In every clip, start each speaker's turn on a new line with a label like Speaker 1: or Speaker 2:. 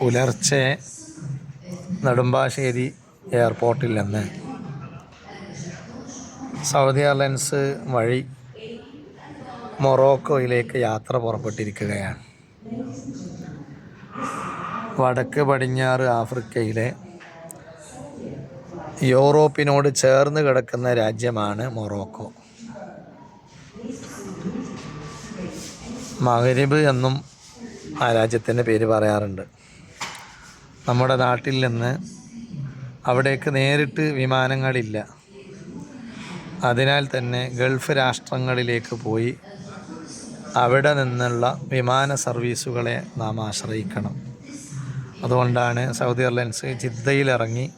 Speaker 1: പുലർച്ചെ നെടുമ്പാശ്ശേരി എയർപോർട്ടിൽ നിന്ന് സൗദി എയർലൈൻസ് വഴി മൊറോക്കോയിലേക്ക് യാത്ര പുറപ്പെട്ടിരിക്കുകയാണ്. വടക്ക് പടിഞ്ഞാറ് ആഫ്രിക്കയിലെ യൂറോപ്പിനോട് ചേർന്ന് കിടക്കുന്ന രാജ്യമാണ് മൊറോക്കോ. മഗ്രിബ് എന്നും ആ രാജ്യത്തിൻ്റെ പേര് പറയാറുണ്ട്. നമ്മുടെ നാട്ടിൽ നിന്ന് അവിടേക്ക് നേരിട്ട് വിമാനങ്ങളില്ല. അതിനാൽ തന്നെ ഗൾഫ് രാഷ്ട്രങ്ങളിലേക്ക് പോയി അവിടെ നിന്നുള്ള വിമാന സർവീസുകളെ നാം ആശ്രയിക്കണം. അതുകൊണ്ടാണ് സൗദി എയർലൈൻസ് ജിദ്ദയിലിറങ്ങി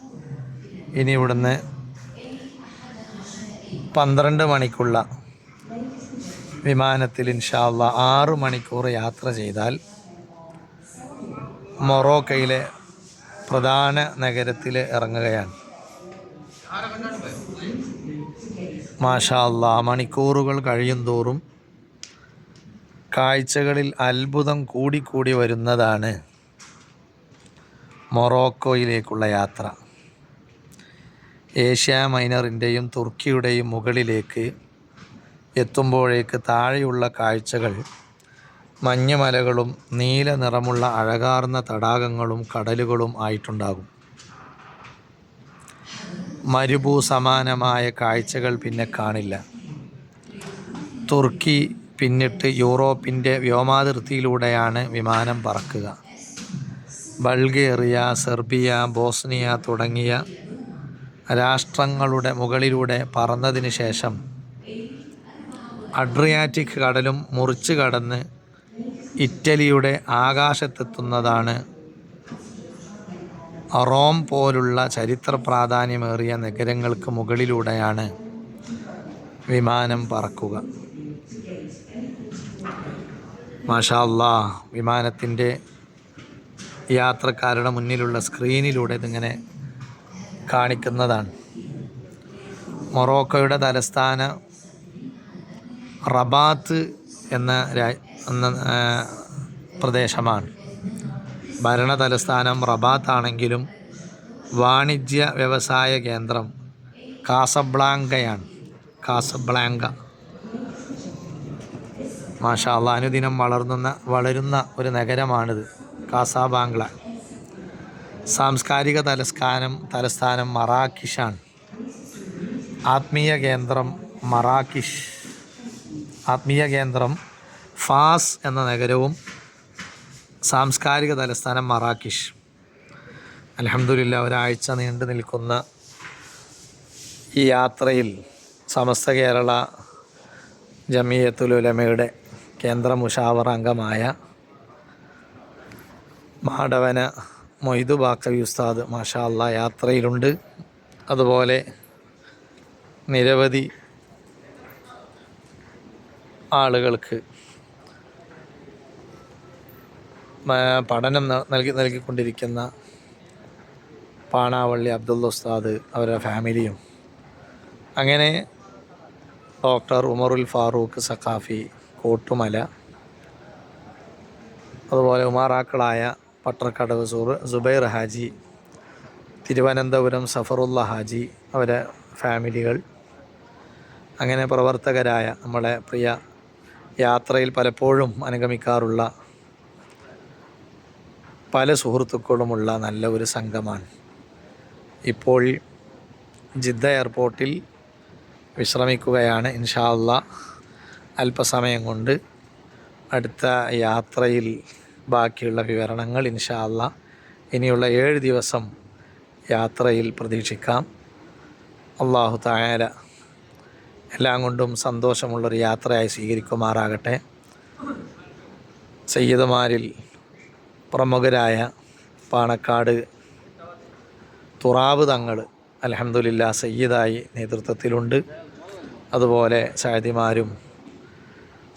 Speaker 1: ഇനി ഇവിടുന്ന് 12 മണിക്കുള്ള വിമാനത്തിൽ ഇൻഷാ അല്ലാഹ് 6 മണിക്കൂർ യാത്ര ചെയ്താൽ മൊറോക്കയിലെ പ്രധാന നഗരത്തിൽ ഇറങ്ങുകയാണ്. മാഷാ അല്ലാഹ്, മണിക്കൂറുകൾ കഴിയും തോറും കാഴ്ചകളിൽ അത്ഭുതം കൂടിക്കൂടി വരുന്നതാണ് മൊറോക്കോയിലേക്കുള്ള യാത്ര. ഏഷ്യ മൈനറിൻ്റെയും തുർക്കിയുടെയും മുകളിലേക്ക് എത്തുമ്പോഴേക്ക് താഴെയുള്ള കാഴ്ചകൾ മഞ്ഞുമലകളും നീല നിറമുള്ള അഴകാർന്ന തടാകങ്ങളും കടലുകളും ആയിട്ടുണ്ടാകും. മരുഭൂ സമാനമായ കാഴ്ചകൾ പിന്നെ കാണില്ല. തുർക്കി പിന്നിട്ട് യൂറോപ്പിൻ്റെ വ്യോമാതിർത്തിയിലൂടെയാണ് വിമാനം പറക്കുക. ബൾഗേറിയ, സെർബിയ, ബോസ്നിയ തുടങ്ങിയ രാഷ്ട്രങ്ങളുടെ മുകളിലൂടെ പറന്നതിന് ശേഷം അഡ്രിയാറ്റിക് കടലും മുറിച്ച് കടന്ന് ഇറ്റലിയുടെ ആകാശത്തെത്തുന്നതാണ്. റോം പോലുള്ള ചരിത്ര പ്രാധാന്യമേറിയ നഗരങ്ങൾക്ക് മുകളിലൂടെയാണ് വിമാനം പറക്കുക. മാഷാ അല്ലാഹ്, വിമാനത്തിൻ്റെ യാത്രക്കാരുടെ മുന്നിലുള്ള സ്ക്രീനിലൂടെ ഇതിങ്ങനെ കാണിക്കുന്നതാണ്. മൊറോക്കോയുടെ തലസ്ഥാന റബാത്ത് എന്ന പ്രദേശമാണ്. ഭരണ തലസ്ഥാനം റബാത്ത് ആണെങ്കിലും വാണിജ്യ വ്യവസായ കേന്ദ്രം കാസബ്ലാങ്കയാണ്. കാസബ്ലാങ്ക മാഷാ അല്ലാഹ്, അനുദിനം വളരുന്ന ഒരു നഗരമാണിത് കാസാബ്ലാങ്ക. സാംസ്കാരിക തലസ്ഥാനം മറാക്കിഷാണ്. ആത്മീയ കേന്ദ്രം ഫാസ് എന്ന നഗരവും സാംസ്കാരിക തലസ്ഥാനം മറാക്കിഷ്. അൽഹംദുലില്ലാഹ്, ഒരാഴ്ച നീണ്ടു നിൽക്കുന്ന ഈ യാത്രയിൽ സമസ്ത കേരള ജമിയത്തുൽ ഉലമയുടെ കേന്ദ്ര മുശാവറ അംഗമായ മാടവന മൊയ്തു ബാക്കവി ഉസ്താദ് മാഷാ അല്ലാഹ് യാത്രയിലുണ്ട്. അതുപോലെ നിരവധി ആളുകൾക്ക് പഠനം നൽകിക്കൊണ്ടിരിക്കുന്ന പാണാവള്ളി അബ്ദുള്ള ഉസ്താദ് അവരുടെ ഫാമിലിയും, അങ്ങനെ ഡോക്ടർ ഉമറുൽ ഫാറൂഖ് സഖാഫി കോട്ടുമല, അതുപോലെ ഉമാറാക്കളായ പട്ടർക്കടവ് സുബൈർ ഹാജി, തിരുവനന്തപുരം സഫറുല്ല ഹാജി അവരെ ഫാമിലികൾ, അങ്ങനെ പ്രവർത്തകരായ നമ്മളെ പ്രിയ യാത്രയിൽ പലപ്പോഴും അനുഗമിക്കാറുള്ള പല സുഹൃത്തുക്കളുമുള്ള നല്ല ഒരു സംഘമാണ്. ഇപ്പോൾ ജിദ്ദ എയർപോർട്ടിൽ വിശ്രമിക്കുകയാണ്. ഇൻഷാ അല്ലാഹ് അല്പസമയം കൊണ്ട് അടുത്ത യാത്രയിൽ ബാക്കിയുള്ള വിവരണങ്ങൾ ഇൻഷാ അല്ലാഹ് ഇനിയുള്ള 7 ദിവസം യാത്രയിൽ പ്രതീക്ഷിക്കാം. അല്ലാഹു തആല എല്ലാം കൊണ്ടും സന്തോഷമുള്ളൊരു യാത്രയായി സ്വീകരിക്കുമാറാകട്ടെ. സയ്യിദുമാരിൽ പ്രമുഖരായ പാണക്കാട് തുറാബ് തങ്ങൾ അൽഹംദുലില്ലാഹ് സയ്യിദായി നേതൃത്വത്തിലുണ്ട്. അതുപോലെ സഅദിമാരും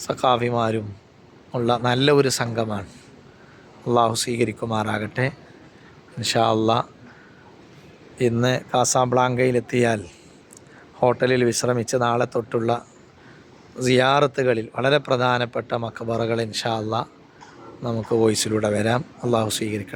Speaker 1: സഖാഫിമാരും ഉള്ള നല്ല ഒരു സംഘമാണ്. അള്ളാഹു സ്വീകരിക്കുമാറാകട്ടെ. ഇൻഷാ അല്ലാഹ് ഇന്ന് കാസാബ്ലാങ്കയിലെത്തിയാൽ ഹോട്ടലിൽ വിശ്രമിച്ച് നാളെ തൊട്ടുള്ള സിയാറത്തുകളിൽ വളരെ പ്രധാനപ്പെട്ട മഖബറകൾ ഇൻഷാ അല്ലാഹ് നമുക്ക് വോയിസിലൂടെ വരാം. അള്ളാഹു സ്വീകരിക്കട്ടെ.